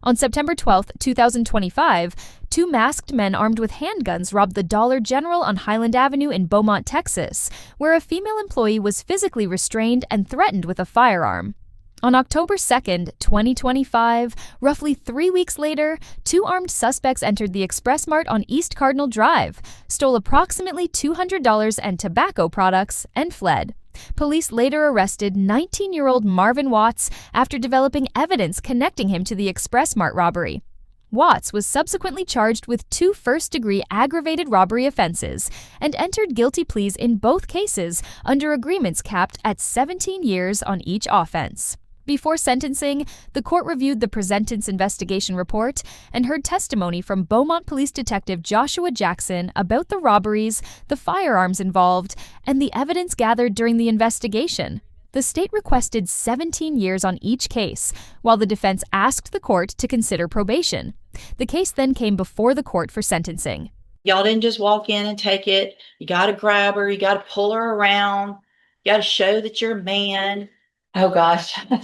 On September 12, 2025, two masked men armed with handguns robbed the Dollar General on Highland Avenue in Beaumont, Texas, where a female employee was physically restrained and threatened with a firearm. On October 2, 2025, roughly 3 weeks later, two armed suspects entered the Express Mart on East Cardinal Drive, stole approximately $200 and tobacco products, and fled. Police later arrested 19-year-old Marvin Watts after developing evidence connecting him to the Express Mart robbery. Watts was subsequently charged with 2 first-degree aggravated robbery offenses and entered guilty pleas in both cases under agreements capped at 17 years on each offense. Before sentencing, the court reviewed the pre-sentence investigation report and heard testimony from Beaumont Police Detective Joshua Jackson about the robberies, the firearms involved, and the evidence gathered during the investigation. The state requested 17 years on each case, while the defense asked the court to consider probation. The case then came before the court for sentencing. Y'all didn't just walk in and take it. You got to grab her. You got to pull her around. You got to show that you're a man. Oh, gosh. All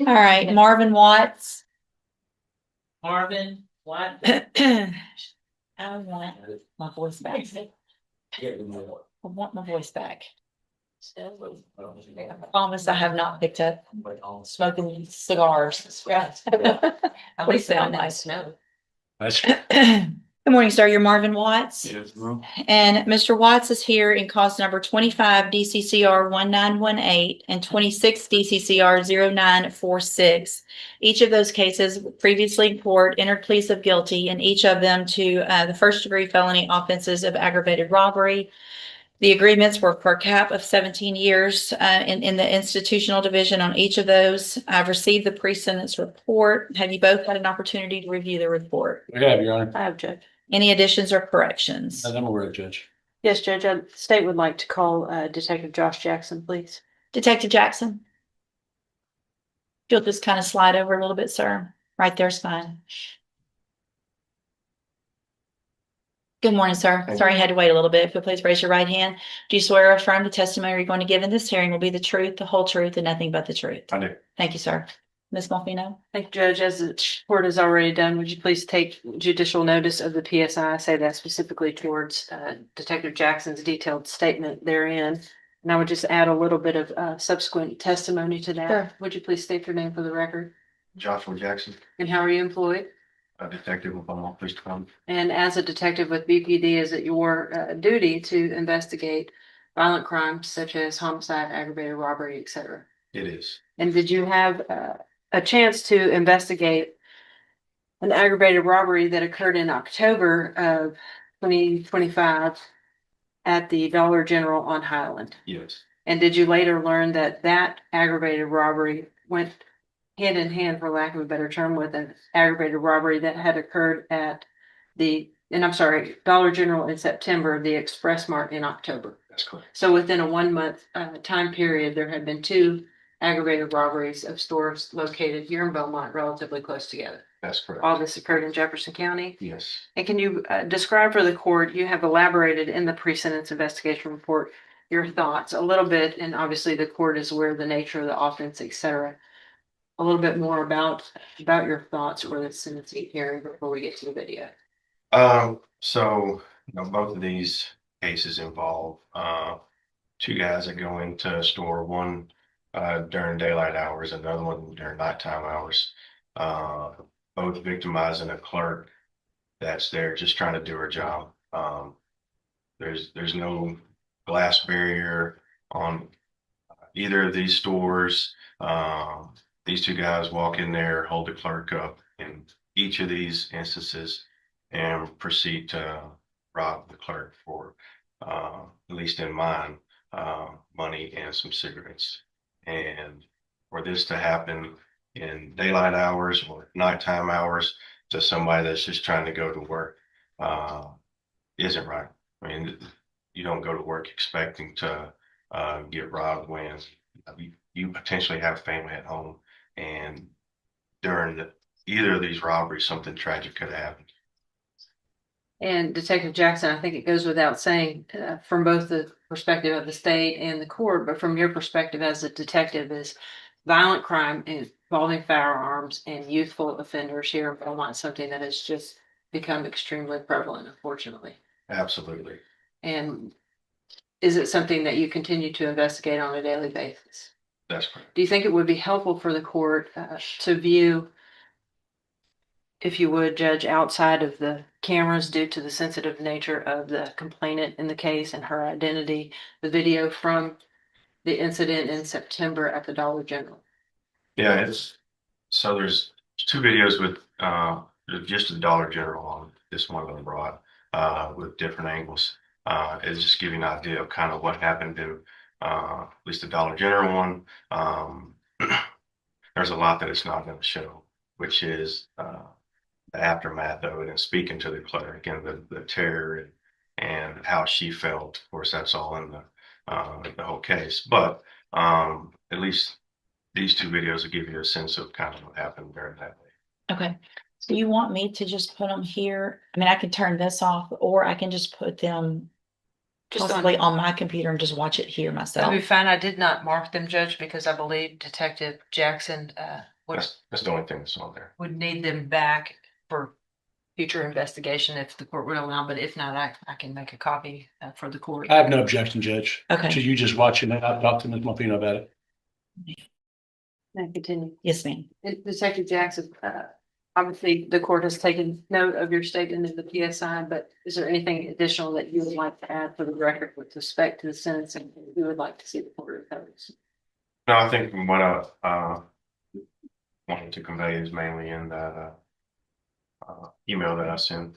right, Marvin Watts. Marvin Watts. I want my voice back. I want my voice back. I promise I have not picked up smoking cigars. At least sound nice. Good morning, sir. You're Marvin Watts. Yes, ma'am. And Mr. Watts is here in cause number 25 DCCR 1918 and 26 DCCR 0946. Each of those cases previously in court entered pleas of guilty, and each of them to the first degree felony offenses of aggravated robbery. The agreements were for a cap of 17 years in the institutional division on each of those. I've received the pre-sentence report. Have you both had an opportunity to review the report? We have, Your Honor. I have, Judge. Any additions or corrections? I'm aware, Judge. Yes, Judge, the state would like to call Detective Josh Jackson, please. Detective Jackson? You'll just kind of slide over a little bit, sir. Right there's fine. Good morning, sir. Sorry I had to wait a little bit. If you'll please raise your right hand. Do you swear or affirm the testimony you're going to give in this hearing will be the truth, the whole truth, and nothing but the truth? I do. Thank you, sir. Ms. Malfino? Thank you, Judge. As the court has already done, would you please take judicial notice of the PSI? I say that specifically towards Detective Jackson's detailed statement therein. And I would just add a little bit of subsequent testimony to that. Sure. Would you please state your name for the record? Joshua Jackson, And how are you employed? a detective with Beaumont Police Department. And as a detective with BPD, is it your duty to investigate violent crimes such as homicide, aggravated robbery, et cetera? It is. And did you have a chance to investigate an aggravated robbery that occurred in October of 2025 at the Dollar General on Highland? Yes. And did you later learn that that aggravated robbery went hand in hand, for lack of a better term, with an aggravated robbery that had occurred at Dollar General in September, the Express Mart in October? That's correct. So within a 1 month time period, there had been 2 aggravated robberies of stores located here in Beaumont, relatively close together. That's correct. All this occurred in Jefferson County. Yes. And can you describe for the court, you have elaborated in the pre-sentence investigation report, your thoughts a little bit, and obviously the court is aware of the nature of the offense, et cetera. A little bit more about your thoughts for the sentencing hearing before we get to the video. So, both of these cases involve 2 guys that go into a store, one during daylight hours, another one during nighttime hours, both victimizing a clerk that's there just trying to do her job. There's no glass barrier on either of these stores. These 2 guys walk in there, hold the clerk up in each of these instances, and proceed to rob the clerk for, at least in mine, money and some cigarettes. And for this to happen in daylight hours or nighttime hours to somebody that's just trying to go to work isn't right. I mean, you don't go to work expecting to get robbed when you potentially have family at home, and during either of these robberies, something tragic could happen. And Detective Jackson, I think it goes without saying from both the perspective of the state and the court, but from your perspective as a detective, is violent crime involving firearms and youthful offenders here in Beaumont, something that has just become extremely prevalent, unfortunately. Absolutely. And is it something that you continue to investigate on a daily basis? That's correct. Do you think it would be helpful for the court to view, if you would, Judge, outside of the cameras due to the sensitive nature of the complainant in the case and her identity, the video from the incident in September at the Dollar General? Yeah, so there's two videos with just a Dollar General on this one that I brought with different angles. It's just giving an idea of kind of what happened to at least the Dollar General one. There's a lot that it's not going to show, which is the aftermath of it and speaking to the clerk and the terror and how she felt. Of course, that's all in the whole case. But at least these two videos will give you a sense of kind of what happened during that day. Okay. So you want me to just put them here? I mean, I can turn this off, or I can just put them Just possibly on my computer and just watch it here myself. That'd be fine. I did not mark them, Judge, because I believe Detective Jackson That's the only thing that's on there. would need them back for future investigation if the court would allow, but if not, I can make a copy for the court. I have no objection, Judge. Okay. To you just watching it. I've talked to Ms. Malfino about it. May I continue? Yes, ma'am. Detective Jackson, obviously the court has taken note of your statement in the PSI, but is there anything additional that you would like to add for the record with respect to the sentencing you would like to see the court impose? No, I think what I wanted to convey is mainly in that email that I sent.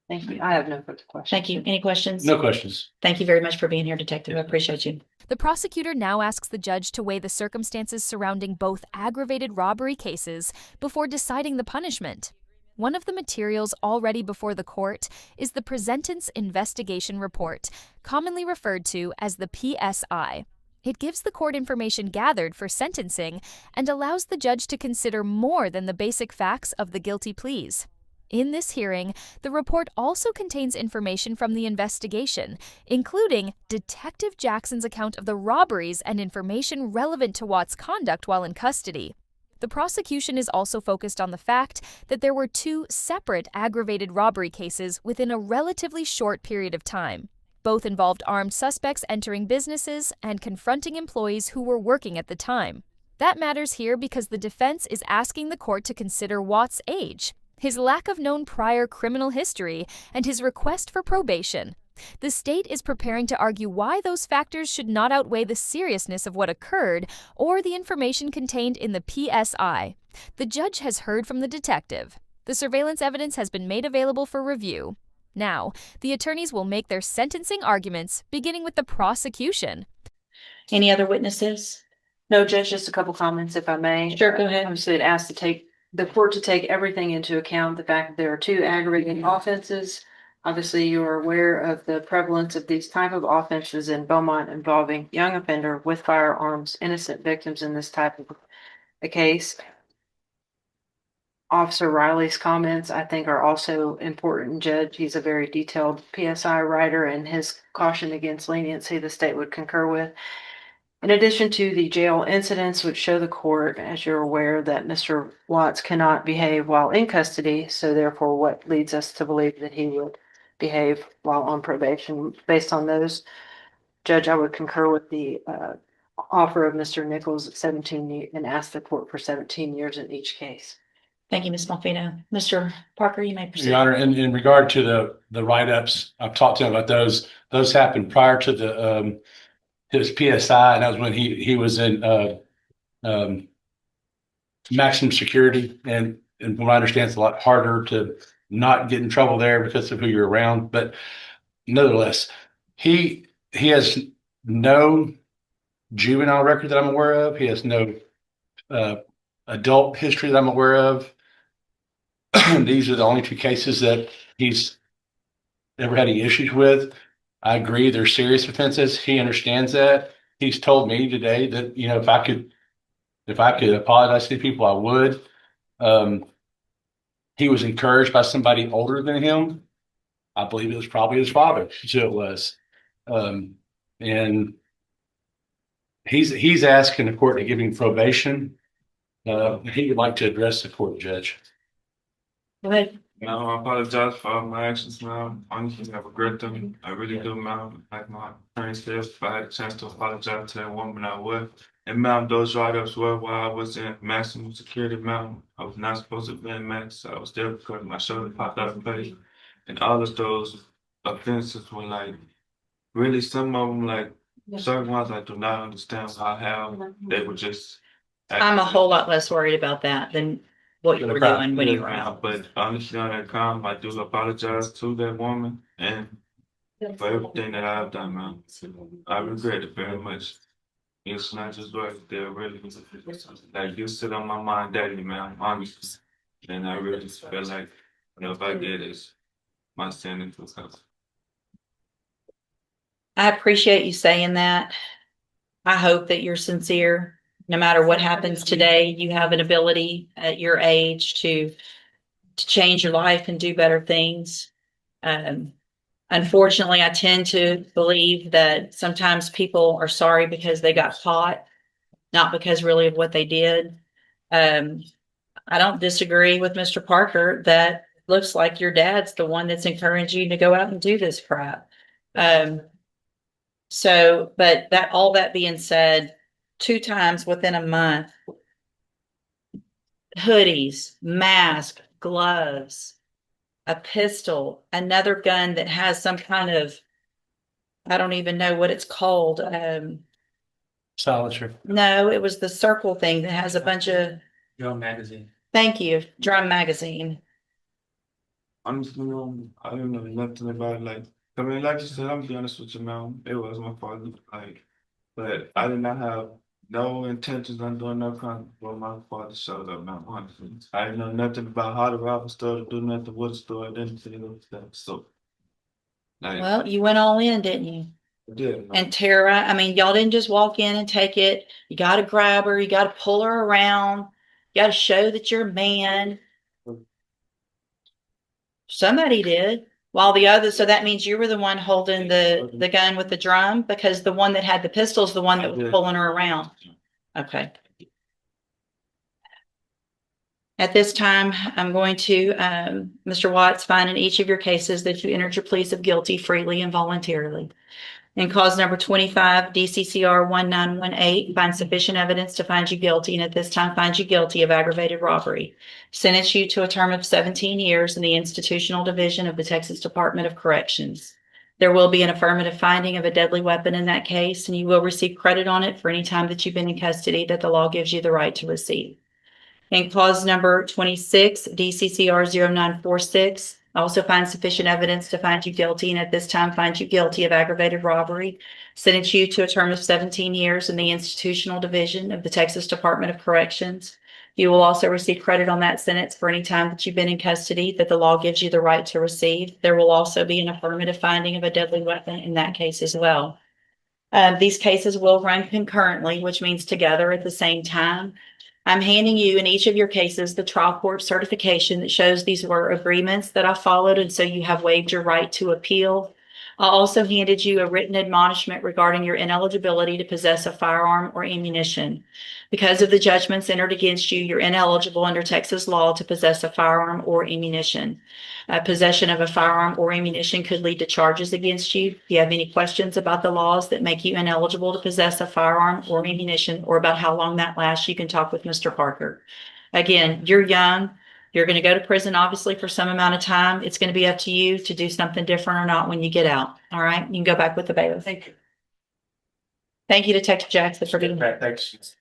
Thank you. I have no further questions. Thank you. Any questions? No questions. Thank you very much for being here, Detective. I appreciate you. The prosecutor now asks the judge to weigh the circumstances surrounding both aggravated robbery cases before deciding the punishment. One of the materials already before the court is the Presentence Investigation Report, commonly referred to as the PSI. It gives the court information gathered for sentencing and allows the judge to consider more than the basic facts of the guilty pleas. In this hearing, the report also contains information from the investigation, including Detective Jackson's account of the robberies and information relevant to Watts' conduct while in custody. The prosecution is also focused on the fact that there were two separate aggravated robbery cases within a relatively short period of time. Both involved armed suspects entering businesses and confronting employees who were working at the time. That matters here because the defense is asking the court to consider Watts' age, his lack of known prior criminal history, and his request for probation. The state is preparing to argue why those factors should not outweigh the seriousness of what occurred or the information contained in the PSI. The judge has heard from the detective. The surveillance evidence has been made available for review. Now, the attorneys will make their sentencing arguments, beginning with the prosecution. Any other witnesses? No, Judge, just a couple comments if I may. Sure, go ahead. Obviously, it asked the court to take everything into account, the fact that there are two aggravating offenses. Obviously, you are aware of the prevalence of these type of offenses in Beaumont involving young offender with firearms, innocent victims in this type of a case. Officer Riley's comments, I think, are also important, Judge. He's a very detailed PSI writer, and his caution against leniency the state would concur with. In addition to the jail incidents, which show the court, as you're aware, that Mr. Watts cannot behave while in custody, so therefore what leads us to believe that he would behave while on probation. Based on those, Judge, I would concur with the offer of Mr. Nichols at 17 and ask the court for 17 years in each case. Thank you, Ms. Malfino. Mr. Parker, you may proceed. Your Honor, in regard to the write-ups, I've talked to him about those. Those happened prior to the his PSI, and that was when he was in maximum security. And from what I understand, it's a lot harder to not get in trouble there because of who you're around. But nevertheless, he has no juvenile record that I'm aware of. He has no adult history that I'm aware of. These are the only two cases that he's ever had any issues with. I agree, they're serious offenses. He understands that. He's told me today that, you know, if I could apologize to people, I would. He was encouraged by somebody older than him. I believe it was probably his father, so it was. And He's asking the court to give him probation. He would like to address the court, Judge. Go ahead. Ma'am, I apologize for all my actions, ma'am. Honestly, I regret them. I really do, ma'am. Like my attorney said, if I had a chance to apologize to that woman, I would. And ma'am, those write-ups were while I was in maximum security, ma'am. I was not supposed to be in max. I was there because my shoulder popped out of place. And all of those offenses were like, really, some of them, like, certain ones I do not understand how they were just. I'm a whole lot less worried about that than what you were doing when you were out. But honestly, on that calm, I do apologize to that woman and for everything that I've done, man. I regret it very much. It's not just work, they're really like you sit on my mind daily, man, honestly. And I really feel like if I did this, my sin was up. I appreciate you saying that. I hope that you're sincere. No matter what happens today, you have an ability at your age to change your life and do better things. Unfortunately, I tend to believe that sometimes people are sorry because they got caught, not because really of what they did. I don't disagree with Mr. Parker that looks like your dad's the one that's encouraging you to go out and do this crap. But all that being said, 2 times within a month, hoodies, mask, gloves, a pistol, another gun that has some kind of, I don't even know what it's called. Silencer. No, it was the circle thing that has a bunch of, Your magazine. thank you, drum magazine. Honestly, I don't know nothing about it. Like, I mean, like you said, I'm be honest with you, man. It was my fault. Like, but I did not have no intentions on doing no crime before my father showed up, man. Honestly, I didn't know nothing about how to rob a store, to do nothing with a store, anything like that. So, like, Well, you went all in, didn't you? I did. And Tara, I mean, y'all didn't just walk in and take it. You got to grab her. You got to pull her around. You got to show that you're a man. Somebody did. While the other, so that means you were the one holding the gun with the drum, because the one that had the pistol is the one that was pulling her around. Okay. At this time, I'm going to, Mr. Watts, find in each of your cases that you entered your pleas of guilty freely and voluntarily. In cause number 25, DCCR 1918, find sufficient evidence to find you guilty, and at this time find you guilty of aggravated robbery. Sentence you to a term of 17 years in the institutional division of the Texas Department of Corrections. There will be an affirmative finding of a deadly weapon in that case, and you will receive credit on it for any time that you've been in custody that the law gives you the right to receive. In clause number 26, DCCR 0946, also find sufficient evidence to find you guilty, and at this time find you guilty of aggravated robbery. Sentence you to a term of 17 years in the institutional division of the Texas Department of Corrections. You will also receive credit on that sentence for any time that you've been in custody that the law gives you the right to receive. There will also be an affirmative finding of a deadly weapon in that case as well. These cases will run concurrently, which means together at the same time. I'm handing you in each of your cases the trial court certification that shows these were agreements that I followed, and so you have waived your right to appeal. I also handed you a written admonishment regarding your ineligibility to possess a firearm or ammunition. Because of the judgments entered against you, you're ineligible under Texas law to possess a firearm or ammunition. Possession of a firearm or ammunition could lead to charges against you. If you have any questions about the laws that make you ineligible to possess a firearm or ammunition, or about how long that lasts, you can talk with Mr. Parker. Again, you're young. You're going to go to prison, obviously, for some amount of time. It's going to be up to you to do something different or not when you get out. All right. You can go back with the bailiff. Thank you. Thank you, Detective Jackson, for being here. Thanks.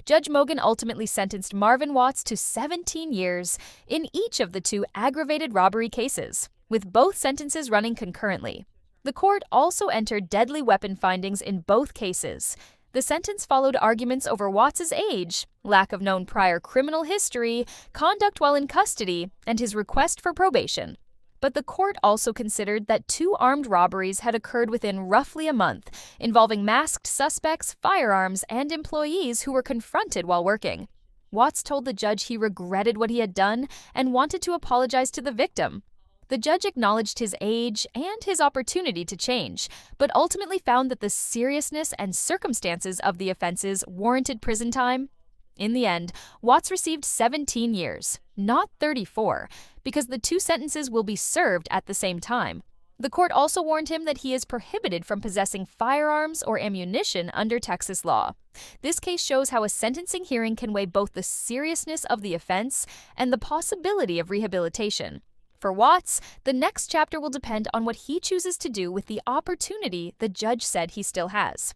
Judge Mogan ultimately sentenced Marvin Watts to 17 years in each of the 2 aggravated robbery cases, with both sentences running concurrently. The court also entered deadly weapon findings in both cases. The sentence followed arguments over Watts' age, lack of known prior criminal history, conduct while in custody, and his request for probation. But the court also considered that 2 armed robberies had occurred within roughly a month, involving masked suspects, firearms, and employees who were confronted while working. Watts told the judge he regretted what he had done and wanted to apologize to the victim. The judge acknowledged his age and his opportunity to change, but ultimately found that the seriousness and circumstances of the offenses warranted prison time. In the end, Watts received 17 years, not 34, because the two sentences will be served at the same time. The court also warned him that he is prohibited from possessing firearms or ammunition under Texas law. This case shows how a sentencing hearing can weigh both the seriousness of the offense and the possibility of rehabilitation. For Watts, the next chapter will depend on what he chooses to do with the opportunity the judge said he still has.